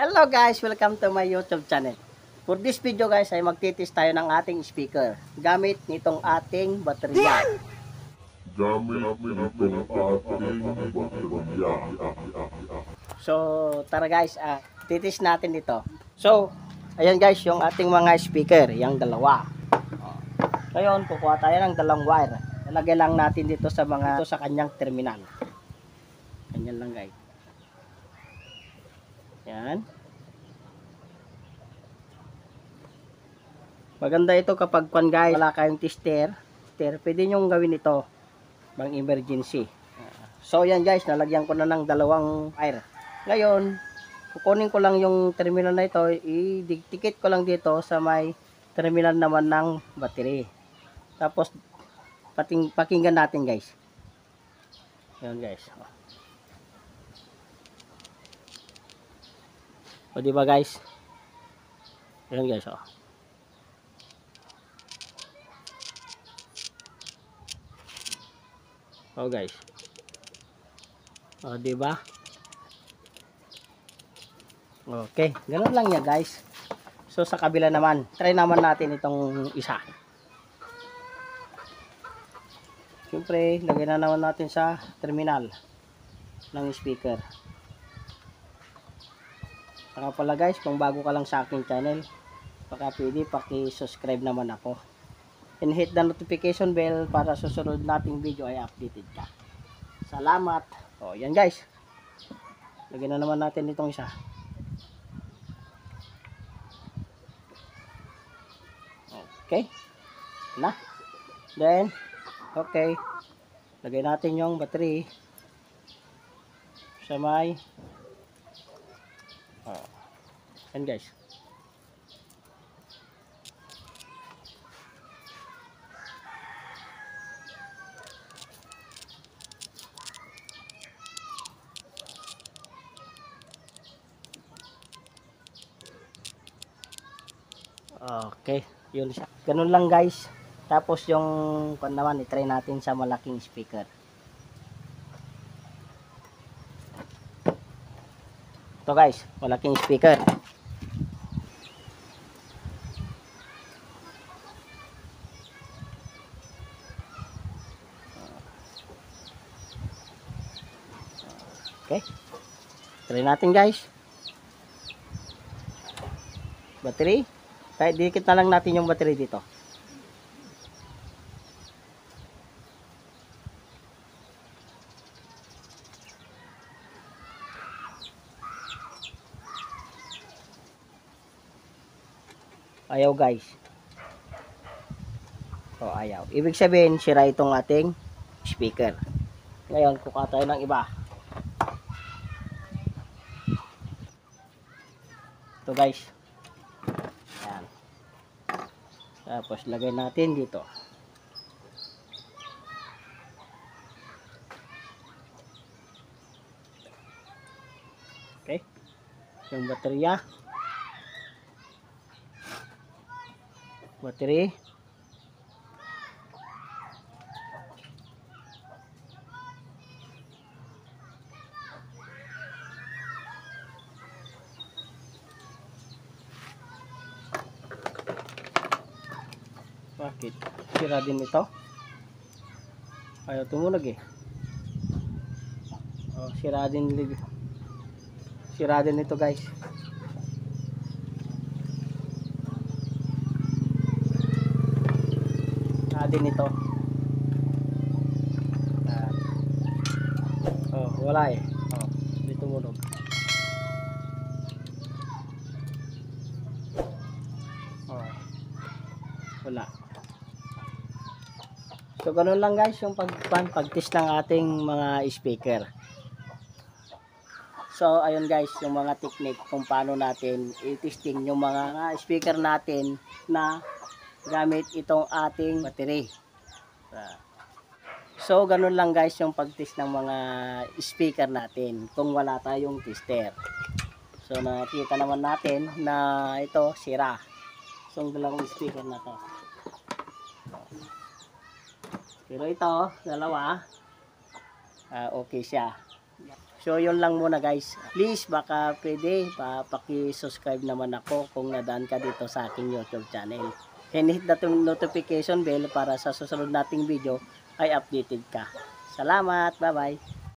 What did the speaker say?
Hello guys, welcome to my YouTube channel. For this video guys ay magtitis tayo ng ating speaker gamit nitong ating baterya. So tara guys, titis natin dito. So ayan guys yung ating mga speaker, yung dalawa. Ngayon kukuha tayo ng dalawang wire. Lalagay lang natin dito sa kanyang terminal. Ganyan lang guys. Yan. Maganda ito kapag guys, wala kayong tester, pwede nyo gawin ito pang emergency. So yan guys, nalagyan ko na ng dalawang wire. Ngayon, kukunin ko lang yung terminal na ito, idikit ko lang dito sa may terminal naman ng battery. Tapos pakinggan natin guys. Yan guys. O diba guys? Yan guys oh. Oh guys. Oh, di ba? Okay, ganoon lang ya guys. So sa kabila naman, try naman natin itong isa. Siyempre, lagay na naman natin sa terminal ng speaker. Saka pala guys, kung bago ka lang sa aking channel, baka pwede paki-subscribe naman ako. And hit the notification bell para susunod nating video ay updated ka. Salamat. O, yan guys. Lagyan na naman natin itong isa. Okay. Na. Then, okay. Lagay natin yung battery sa may yan guys. Okay, yun siya. Ganun lang guys. Tapos yung kung naman i-try natin sa malaking speaker. Ito guys, malaking speaker. Okay. Try natin guys. Battery. Kahit dikit na lang natin yung battery dito. Ayaw guys. O ayaw. Ibig sabihin sira itong ating speaker. Ngayon kukuha tayo ng iba. Ito guys. Yan. Tapos lagay natin dito. Okay. Yung baterya. Battery. Bakit? Sira din ito. Ayaw tumunog eh. Oh, sira din ito guys. Sira din ito. Oh, wala eh. Oh, hindi tumunog. Oh. Wala. So ganun lang guys yung pag-test ng ating mga speaker. So ayun guys yung mga technique kung paano natin i-testing yung mga speaker natin na gamit itong ating battery. So ganun lang guys yung pag-test ng mga speaker natin kung wala tayong tester. So nakita naman natin na ito sira. So yung dalawang speaker na to. Pero ito, dalawa, okay siya. So yun lang muna guys. Please baka pwede paki-subscribe naman ako kung nadaan ka dito sa aking YouTube channel. And hit the notification bell para sa susunod nating video ay updated ka. Salamat. Bye bye.